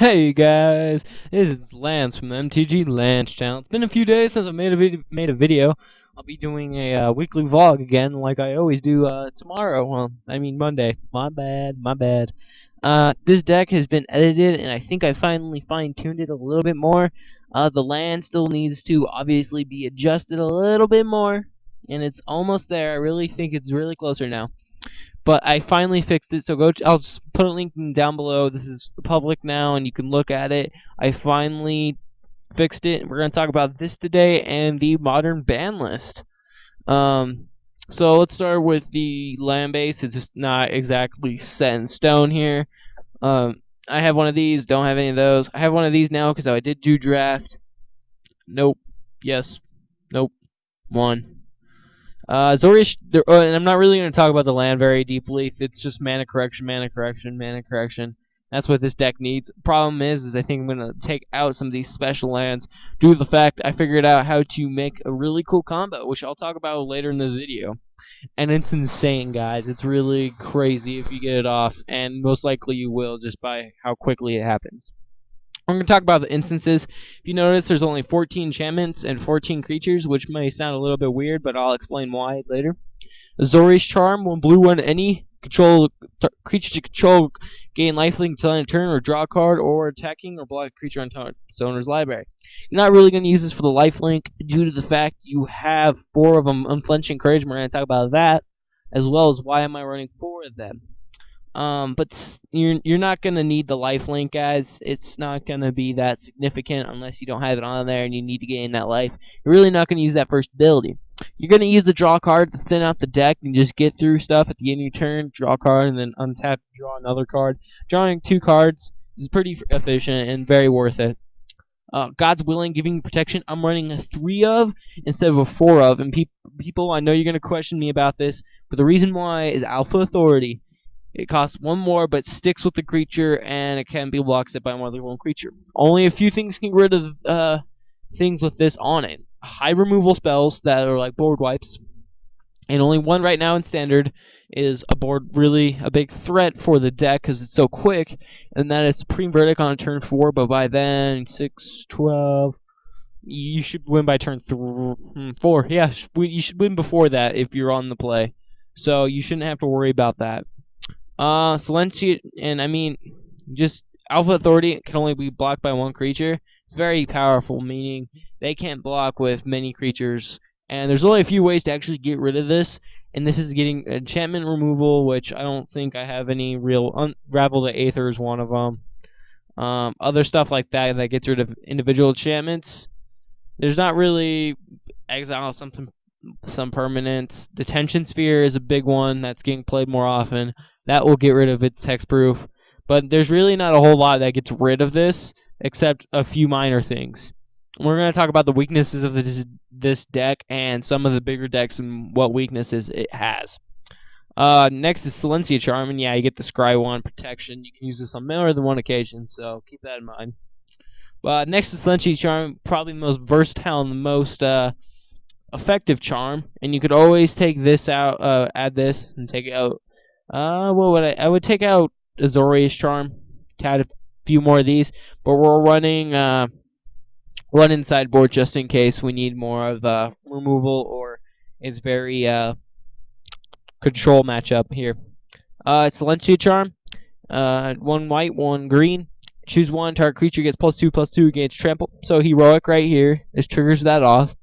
Hey guys, this is Lance from the MTG Lance channel. It's been a few days since I made a video. I'll be doing a weekly vlog again, like I always do tomorrow. Well, I mean Monday. My bad, my bad. This deck has been edited, and I think I finally fine-tuned it a little bit more. The land still needs to obviously be adjusted a little bit more, and it's almost there. I really think it's really closer now. But I finally fixed it, so I'll just put a link down below. This is public now, and you can look at it. I finally fixed it. We're going to talk about this today and the modern ban list. So let's start with the land base. It's just not exactly set in stone here. I have one of these, don't have any of those. I have one of these now because I did do draft. Nope. Yes. Nope. One. Zorish, and I'm not really going to talk about the land very deeply. It's just mana correction, mana correction, mana correction. That's what this deck needs. Problem is I think I'm going to take out some of these special lands due to the fact I figured out how to make a really cool combo, which I'll talk about later in this video. And it's insane, guys. It's really crazy if you get it off, and most likely you will just by how quickly it happens. We're going to talk about the instances. If you notice, there's only 14 enchantments and 14 creatures, which may sound a little bit weird, but I'll explain why later. Zori's Charm, when blue one, any creature you control gain lifelink until end of turn, or draw a card, or attacking or block a creature on its owner's library. You're not really going to use this for the lifelink due to the fact you have 4 of them. Unflinching Courage, we're going to talk about that, as well as why am I running 4 of them. But you're not gonna need the lifelink, guys. It's not gonna be that significant unless you don't have it on there and you need to gain that life. You're really not gonna use that first ability. You're gonna use the draw card to thin out the deck and just get through stuff at the end of your turn. Draw a card and then untap, draw another card. Drawing 2 cards is pretty efficient and very worth it. God's Willing, giving protection. I'm running a 3 of instead of a 4 of, and people, I know you're gonna question me about this, but the reason why is Alpha Authority. It costs 1 more, but sticks with the creature, and it can be blocked by more than 1 creature. Only a few things can get rid of things with this on it. High removal spells that are like board wipes, and only one right now in Standard is really a big threat for the deck because it's so quick, and that is Supreme Verdict on turn 4, but by then, 6, 12... You should win by turn 4. Yeah, you should win before that if you're on the play. So you shouldn't have to worry about that. Silencia, and I mean, just Alpha Authority can only be blocked by 1 creature. It's very powerful, meaning they can't block with many creatures. And there's only a few ways to actually get rid of this, and this is getting enchantment removal, which I don't think I have any real. Unravel the Aether is one of them. Other stuff like that gets rid of individual enchantments. There's not really exile some permanents. Detention Sphere is a big one that's getting played more often. That will get rid of its hexproof. But there's really not a whole lot that gets rid of this, except a few minor things. We're going to talk about the weaknesses of this deck and some of the bigger decks and what weaknesses it has. Next is Silencia Charm, and yeah, you get the Scry 1 protection. You can use this on more than 1 occasion, so keep that in mind. Next is Silencia Charm, probably the most versatile and the most effective charm, and you could always take this out, add this, and take it out. What would I would take out Azorius Charm to add a few more of these, but we're running one inside board just in case we need more of removal or is very control matchup here. It's Silencia Charm, 1 white, 1 green. Choose 1, target creature gets +2/+2 against trample. So heroic right here. This triggers that off.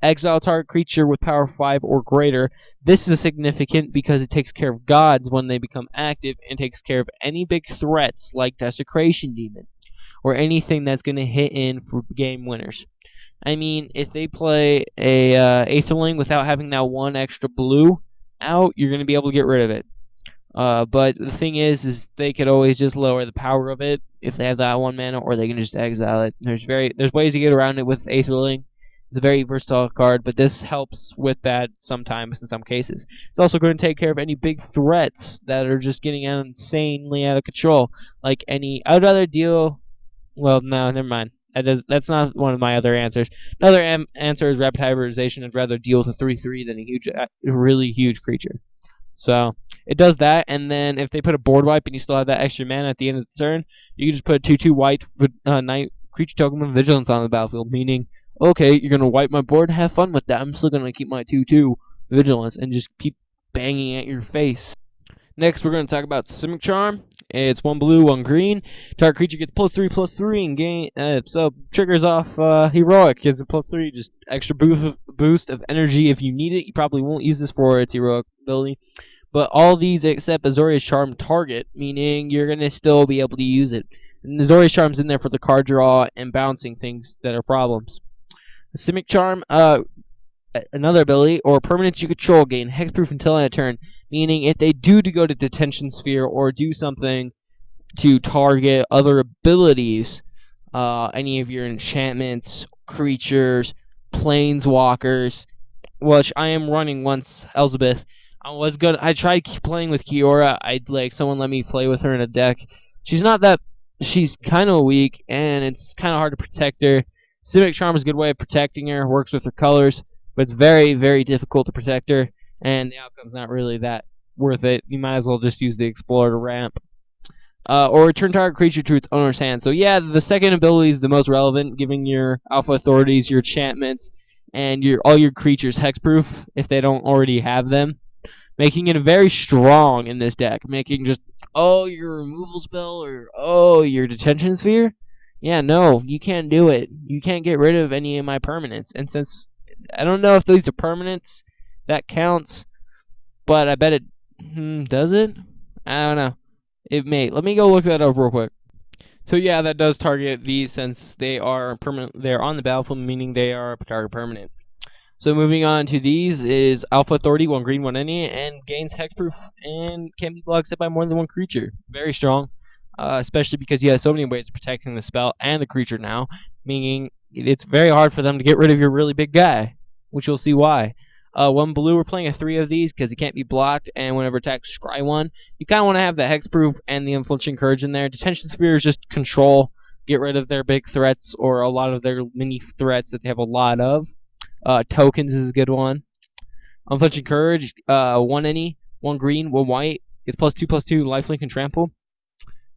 Exile target creature with power 5 or greater. This is significant because it takes care of gods when they become active and takes care of any big threats like Desecration Demon or anything that's going to hit in for game winners. I mean, if they play a Aetherling without having that 1 extra blue out, you're going to be able to get rid of it. But the thing is they could always just lower the power of it if they have that 1 mana, or they can just exile it. There's ways to get around it with Aetherling. It's a very versatile card, but this helps with that sometimes in some cases. It's also going to take care of any big threats that are just getting insanely out of control. Like I would rather deal. Well, no, never mind. That's not one of my other answers. Another answer is rapid hybridization. I'd rather deal with a 3/3 than a really huge creature. So It does that, and then if they put a board wipe and you still have that extra mana at the end of the turn, you can just put a 2/2 white night creature token with vigilance on the battlefield, meaning, okay, you're going to wipe my board, have fun with that. I'm still going to keep my 2/2 vigilance and just keep banging at your face. Next, we're going to talk about Simic Charm. It's 1 blue, 1 green. Target creature gets +3/+3 and gain. So triggers off heroic. Gets a +3, just extra boost of energy if you need it. You probably won't use this for its heroic ability, but all these except Azorius Charm target, meaning you're going to still be able to use it. And Azorius Charm's in there for the card draw and bouncing things that are problems. Simic Charm, another ability or permanents you control gain hexproof until end of turn, meaning if they do to go to detention sphere or do something to target other abilities, any of your enchantments, creatures, planeswalkers, which I am running once Elizabeth. I tried playing with Kiora. I'd like someone let me play with her in a deck. She's not that. She's kind of weak, and it's kind of hard to protect her. Civic Charm is a good way of protecting her. Works with her colors, but it's very, very difficult to protect her, and the outcome's not really that worth it. You might as well just use the Explorer to ramp. Or return target creature to its owner's hand. So yeah, the second ability is the most relevant, giving your alpha authorities, your enchantments, and all your creatures hexproof if they don't already have them, making it very strong in this deck. Making just your removal spell or your detention sphere. Yeah, no, you can't do it. You can't get rid of any of my permanents. And since I don't know if these are permanents, that counts, but I bet it does it. I don't know. It may. Let me go look that up real quick. So yeah, that does target these since they are permanent. They're on the battlefield, meaning they are target permanent. So moving on to these is Alpha Authority, 1 green, 1 any, and gains hexproof and can be blocked by more than one creature. Very strong, especially because you have so many ways of protecting the spell and the creature now, meaning it's very hard for them to get rid of your really big guy, which you'll see why. 1 blue, we're playing a 3 of these because it can't be blocked, and whenever attacks, scry 1. You kind of want to have the hexproof and the Unflinching Courage in there. Detention Sphere is just control, get rid of their big threats or a lot of their mini threats that they have a lot of. Tokens is a good one. Unflinching Courage, 1 any, 1 green, 1 white. Gets +2/+2 lifelink and trample.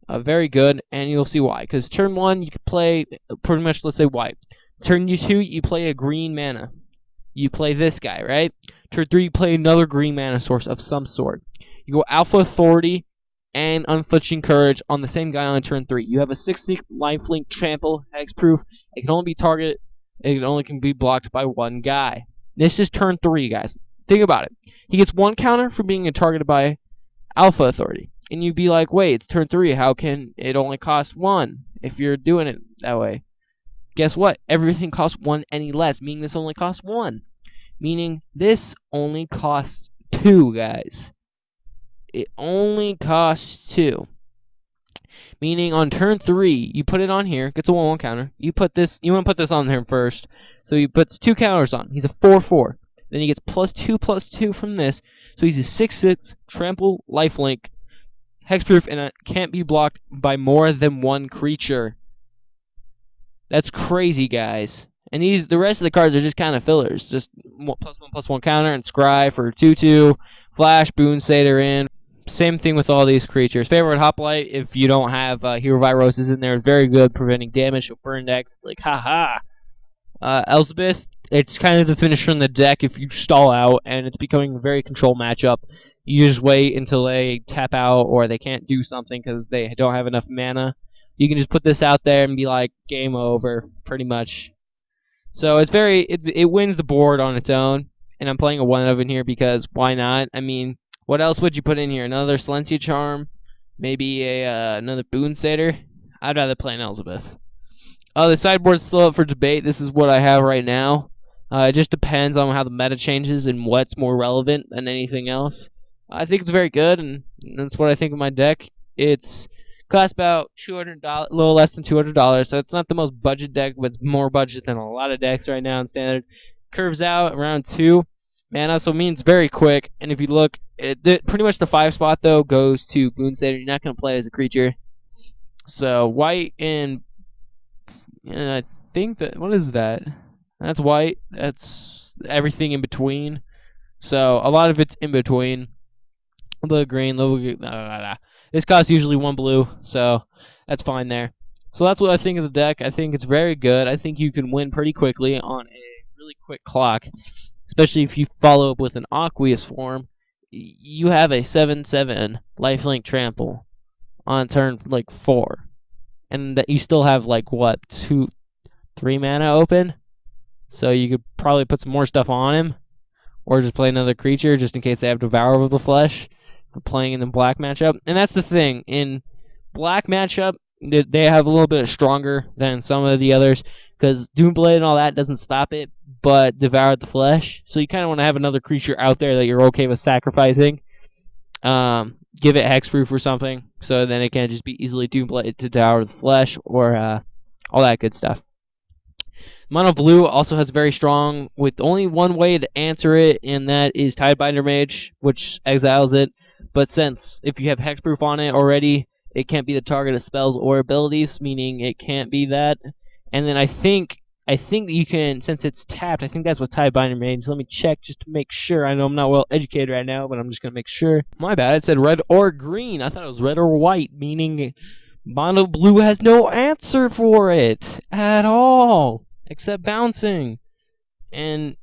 Very good, and you'll see why. Because turn 1, you can play pretty much, let's say, white. Turn 2, you play a green mana. You play this guy, right? Turn 3, you play another green mana source of some sort. You go Alpha Authority and Unflinching Courage on the same guy on turn 3. You have a 6/6 lifelink trample, hexproof. It can only be targeted. It only can be blocked by one guy. This is turn 3, guys. Think about it. He gets 1 counter for being targeted by Alpha Authority. And you'd be like, wait, it's turn 3. How can it only cost 1 if you're doing it that way? Guess what? Everything costs 1 any less, meaning this only costs 1. Meaning this only costs 2, guys. It only costs 2. Meaning on turn 3, you put it on here, gets a 1/1 counter. You want to put this on there first. So he puts 2 counters on. He's a 4/4. Then he gets +2/+2 from this. So he's a 6/6 trample lifelink, hexproof, and it can't be blocked by more than 1 creature. That's crazy, guys. And the rest of the cards are just kind of fillers. Just +1/+1 counter and scry for 2/2. Flash, Boon Satyr in. Same thing with all these creatures. Favorite Hoplite, if you don't have Hero Virus is in there, very good, preventing damage. Burn decks, like, haha. Elizabeth, it's kind of the finisher in the deck if you stall out, and it's becoming a very controlled matchup. You just wait until they tap out or they can't do something because they don't have enough mana. You can just put this out there and be like, game over, pretty much. So it wins the board on its own, and I'm playing a 1 of in here because why not? I mean, what else would you put in here? Another Silencia Charm? Maybe another Boon Satyr? I'd rather play an Elizabeth. The sideboard's still up for debate. This is what I have right now. It just depends on how the meta changes and what's more relevant than anything else. I think it's very good, and that's what I think of my deck. It's costs about $200, a little less than $200, so it's not the most budget deck, but it's more budget than a lot of decks right now in Standard. Curves out around 2 mana, so it means very quick. And if you look, pretty much the 5 spot though goes to Boon Satyr. You're not going to play it as a creature. So white and I think that what is that? That's white. That's everything in between. So a lot of it's in between. blue, green, blue, blah, blah, blah. This costs usually 1 blue, so that's fine there. So that's what I think of the deck. I think it's very good. I think you can win pretty quickly on a really quick clock, especially if you follow up with an Aqueous form. You have a 7/7 lifelink trample on turn like 4, and that you still have like what 3 mana open, so you could probably put some more stuff on him, or just play another creature just in case they have Devour of the Flesh for playing in the black matchup. And that's the thing in black matchup, they have a little bit stronger than some of the others because Doomblade and all that doesn't stop it, but Devour the Flesh. So you kind of want to have another creature out there that you're okay with sacrificing. Give it hexproof or something, so then it can just be easily Doomblade to Devour the Flesh or all that good stuff. Mono Blue also has very strong, with only one way to answer it, and that is Tidebinder Mage, which exiles it. But since if you have hexproof on it already, it can't be the target of spells or abilities, meaning it can't be that. And then I think that you can, since it's tapped, I think that's what Tidebinder Mage. Let me check just to make sure. I know I'm not well educated right now, but I'm just gonna make sure. My bad. It said red or green. I thought it was red or white, meaning Mono Blue has no answer for it at all except bouncing. And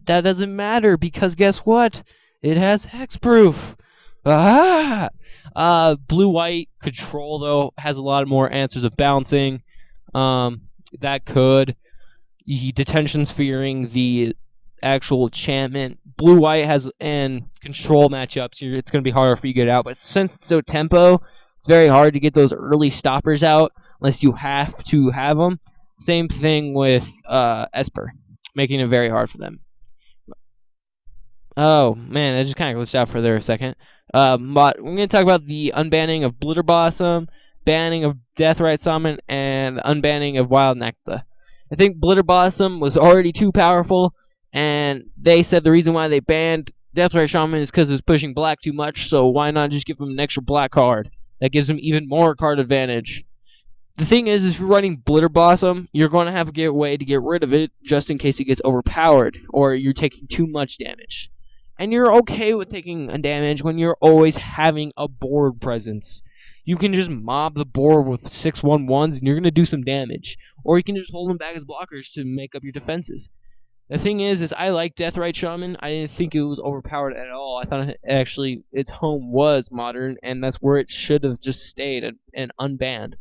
that doesn't matter because guess what? It has hexproof. Ah! Blue-white control, though, has a lot more answers of bouncing. That could. Detention Sphering the actual enchantment. Blue-white has, and control matchups, it's going to be harder for you to get out. But since it's so tempo, it's very hard to get those early stoppers out unless you have to have them. Same thing with Esper, making it very hard for them. Oh man, I just kind of glitched out for there a second. But we're going to talk about the unbanning of Blitterblossom, banning of Deathrite Summon, and unbanning of Wild Nectar. I think Blitterblossom was already too powerful, and they said the reason why they banned Deathrite Shaman is because it was pushing black too much, so why not just give them an extra black card? That gives them even more card advantage. The thing is if you're running Blitterblossom, you're going to have to get a way to get rid of it just in case it gets overpowered or you're taking too much damage. And you're okay with taking a damage when you're always having a board presence. You can just mob the board with 6/1/1s and you're going to do some damage. Or you can just hold them back as blockers to make up your defenses. The thing is I like Deathrite Shaman. I didn't think it was overpowered at all. I thought actually its home was modern, and that's where it should have just stayed and unbanned.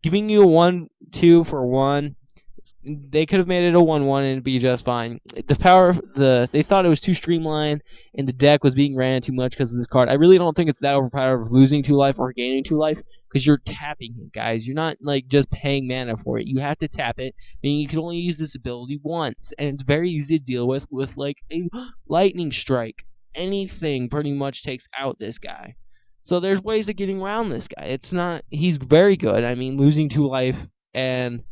Giving you a 1/2 for 1, they could have made it a 1/1 and it'd be just fine. They thought it was too streamlined and the deck was being ran too much because of this card. I really don't think it's that overpowered of losing 2 life or gaining 2 life because you're tapping it, guys. You're not like just paying mana for it. You have to tap it, meaning you can only use this ability once, and it's very easy to deal with like a lightning strike. Anything pretty much takes out this guy. So there's ways of getting around this guy. He's very good. I mean, losing 2 life and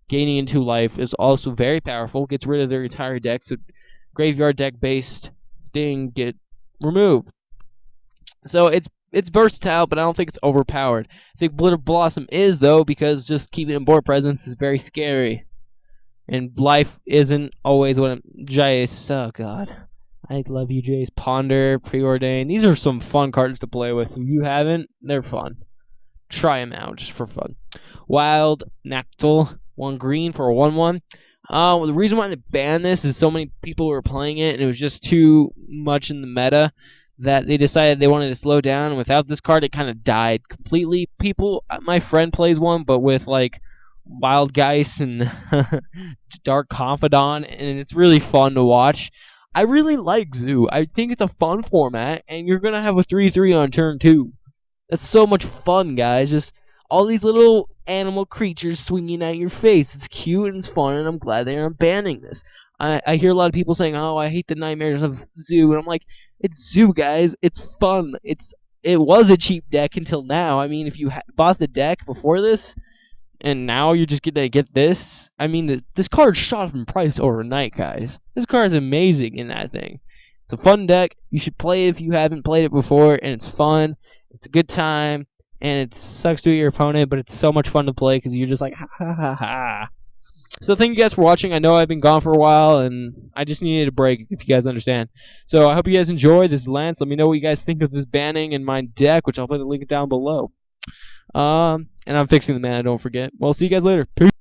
gaining 2 life is also very powerful. Gets rid of their entire deck, so graveyard deck based thing get removed. So it's versatile, but I don't think it's overpowered. I think Blitterblossom is though, because just keeping it in board presence is very scary. And life isn't always what Jace. Oh god. I love you, Jace. Ponder, Preordain. These are some fun cards to play with. If you haven't, they're fun. Try them out just for fun. Wild Nactil, 1 green for a 1/1. The reason why they banned this is so many people were playing it, and it was just too much in the meta that they decided they wanted to slow down. And without this card, it kind of died completely. My friend plays one, but with like Wild Geist and Dark Confidant, and it's really fun to watch. I really like Zoo. I think it's a fun format, and you're going to have a 3/3 on turn 2. That's so much fun, guys. Just all these little animal creatures swinging at your face. It's cute and it's fun, and I'm glad they're banning this. I hear a lot of people saying, oh, I hate the nightmares of Zoo, and I'm like, it's Zoo, guys. It's fun. It was a cheap deck until now. I mean, if you bought the deck before this, and now you're just gonna get this. I mean, this card shot up in price overnight, guys. This card is amazing in that thing. It's a fun deck. You should play it if you haven't played it before, and it's fun. It's a good time, and it sucks to your opponent, but it's so much fun to play because you're just like, ha ha ha ha. So thank you guys for watching. I know I've been gone for a while, and I just needed a break, if you guys understand. So I hope you guys enjoy. This is Lance. Let me know what you guys think of this banning in my deck, which I'll put a link down below. And I'm fixing the mana, don't forget. Well, see you guys later. Peace.